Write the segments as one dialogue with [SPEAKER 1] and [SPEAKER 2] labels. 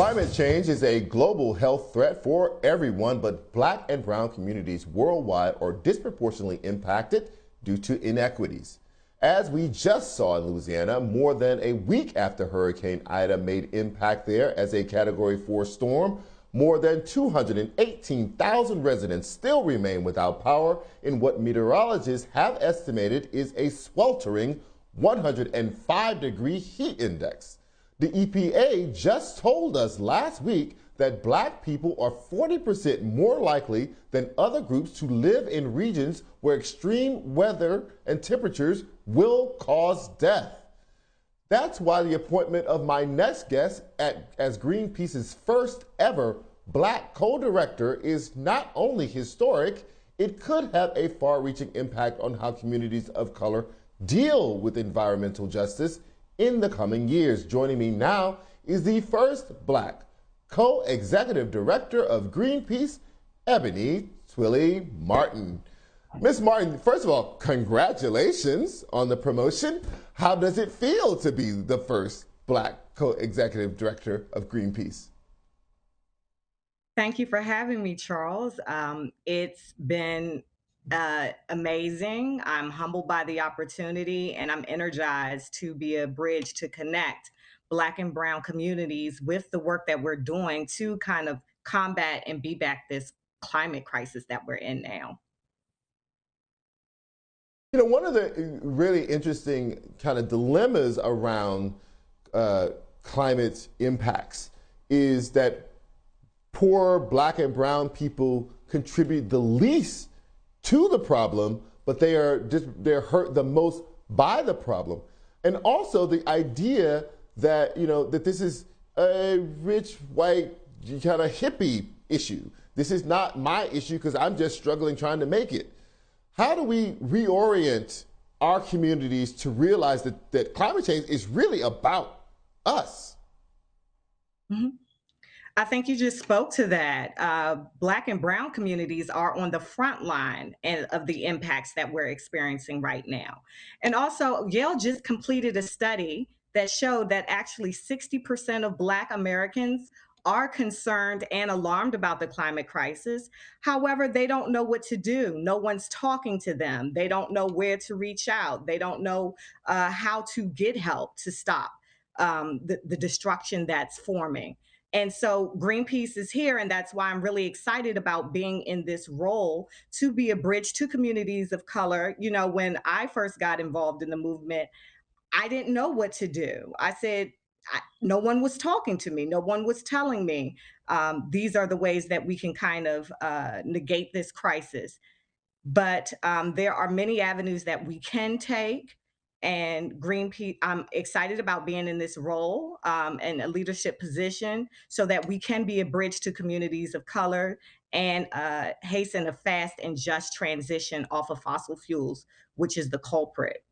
[SPEAKER 1] Climate change is a global health threat for everyone, but Black and brown communities worldwide are disproportionately impacted due to inequities. As we just saw in Louisiana, more than a week after Hurricane Ida made impact there as a Category 4 storm, more than 218,000 residents still remain without power in what meteorologists have estimated is a sweltering 105-degree heat index. The EPA just told us last week that Black people are 40% more likely than other groups to live in regions where extreme weather and temperatures will cause death. That's why the appointment of my next guest as Greenpeace's first ever Black co-director is not only historic, it could have a far-reaching impact on how communities of color deal with environmental justice in the coming years. Joining me now is the first Black co-executive director of Greenpeace, Ebony Twilley Martin. Ms. Martin, first of all, congratulations on the promotion. How does it feel to be the first Black co-executive director of Greenpeace?
[SPEAKER 2] Thank you for having me, Charles. It's been amazing. I'm humbled by the opportunity, and I'm energized to be a bridge to connect Black and brown communities with the work that we're doing to kind of combat and beat back this climate crisis that we're in now.
[SPEAKER 1] You know, one of the really interesting kind of dilemmas around climate impacts is that poor Black and brown people contribute the least to the problem, but they're hurt the most by the problem. And also the idea that, you know, that this is a rich, white, kind of hippie issue. This is not my issue because I'm just struggling trying to make it. How do we reorient our communities to realize that climate change is really about us?
[SPEAKER 2] Mm-hmm. I think you just spoke to that. Black and brown communities are on the front line of the impacts that we're experiencing right now. And also, Yale just completed a study that showed that actually 60% of Black Americans are concerned and alarmed about the climate crisis. However, they don't know what to do. No one's talking to them. They don't know where to reach out. They don't know how to get help to stop the destruction that's forming. And so Greenpeace is here, and that's why I'm really excited about being in this role to be a bridge to communities of color. You know, when I first got involved in the movement, I didn't know what to do. I said, no one was talking to me. No one was telling me these are the ways that we can kind of negate this crisis. But there are many avenues that we can take. And Greenpeace, I'm excited about being in this role and a leadership position so that we can be a bridge to communities of color and hasten a fast and just transition off of fossil fuels, which is the culprit.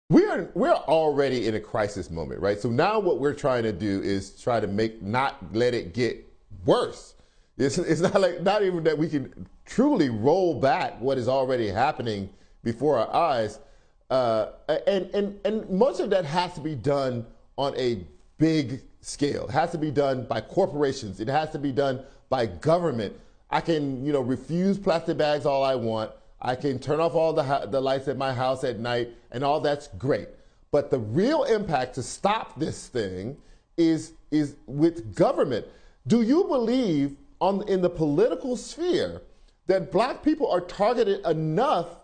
[SPEAKER 1] We're already in a crisis moment, right? So now what we're trying to do is try to not let it get worse. It's not even that we can truly roll back what is already happening before our eyes. And much of that has to be done on a big scale. It has to be done by corporations. It has to be done by government. I can, you know, refuse plastic bags all I want. I can turn off all the lights at my house at night, and all that's great. But the real impact to stop this thing is with government. Do you believe in the political sphere that Black people are targeted enough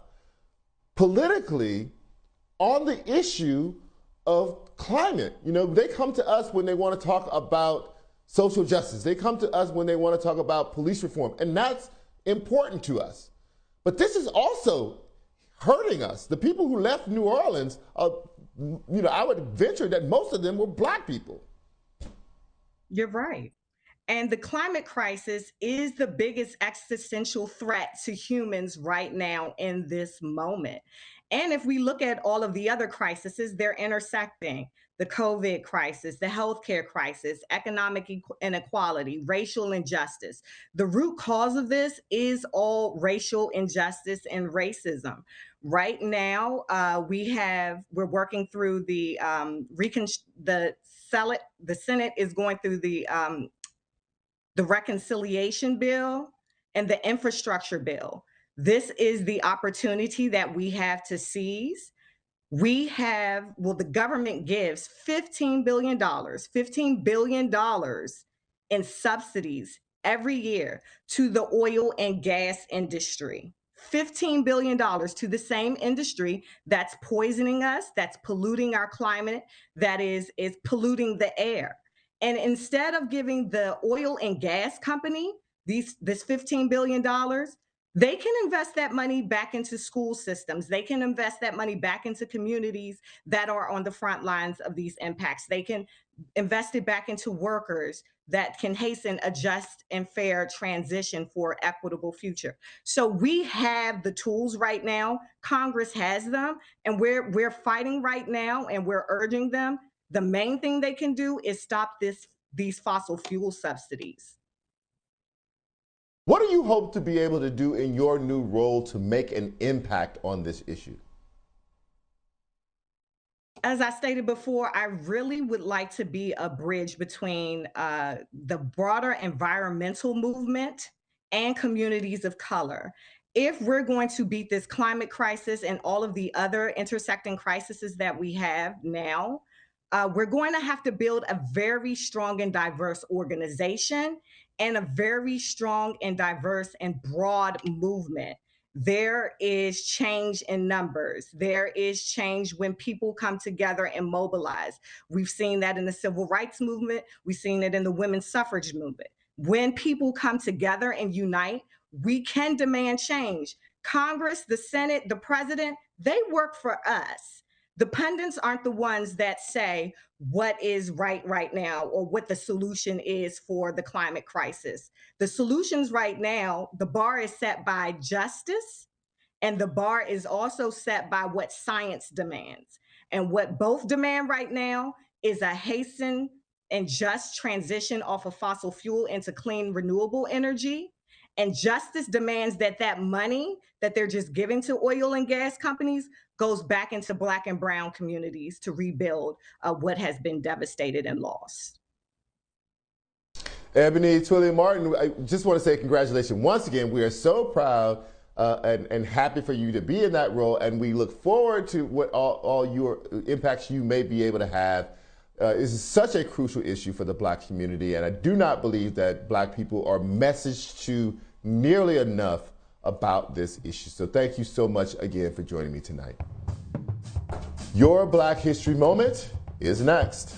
[SPEAKER 1] politically on the issue of climate? You know, they come to us when they want to talk about social justice. They come to us when they want to talk about police reform, and that's important to us. But this is also hurting us. The people who left New Orleans, you know, I would venture that most of them were Black people.
[SPEAKER 2] You're right. And the climate crisis is the biggest existential threat to humans right now in this moment. And if we look at all of the other crises, they're intersecting. The COVID crisis, the healthcare crisis, economic inequality, racial injustice. The root cause of this is all racial injustice and racism. Right now, we're working through the Senate is going through the reconciliation bill and the infrastructure bill. This is the opportunity that we have to seize. The government gives $15 billion in subsidies every year to the oil and gas industry. $15 billion to the same industry that's poisoning us, that's polluting our climate, that is polluting the air. And instead of giving the oil and gas company this $15 billion, they can invest that money back into school systems. They can invest that money back into communities that are on the front lines of these impacts. They can invest it back into workers that can hasten a just and fair transition for equitable future. So we have the tools right now. Congress has them, and we're fighting right now, and we're urging them. The main thing they can do is stop these fossil fuel subsidies.
[SPEAKER 1] What do you hope to be able to do in your new role to make an impact on this issue?
[SPEAKER 2] As I stated before, I really would like to be a bridge between the broader environmental movement and communities of color. If we're going to beat this climate crisis and all of the other intersecting crises that we have now, we're going to have to build a very strong and diverse organization and a very strong and diverse and broad movement. There is change in numbers. There is change when people come together and mobilize. We've seen that in the civil rights movement. We've seen it in the women's suffrage movement. When people come together and unite, we can demand change. Congress, the Senate, the president, they work for us. The pundits aren't the ones that say what is right now or what the solution is for the climate crisis. The solutions right now, the bar is set by justice, and the bar is also set by what science demands. And what both demand right now is a hastened and just transition off of fossil fuel into clean, renewable energy. And justice demands that that money that they're just giving to oil and gas companies goes back into Black and Brown communities to rebuild what has been devastated and lost.
[SPEAKER 1] Ebony Twilley Martin, I just want to say congratulations once again. We are so proud and happy for you to be in that role, and we look forward to what all your impacts you may be able to have. This is such a crucial issue for the Black community, and I do not believe that Black people are messaged to nearly enough about this issue. So thank you so much again for joining me tonight. Your Black History Moment is next.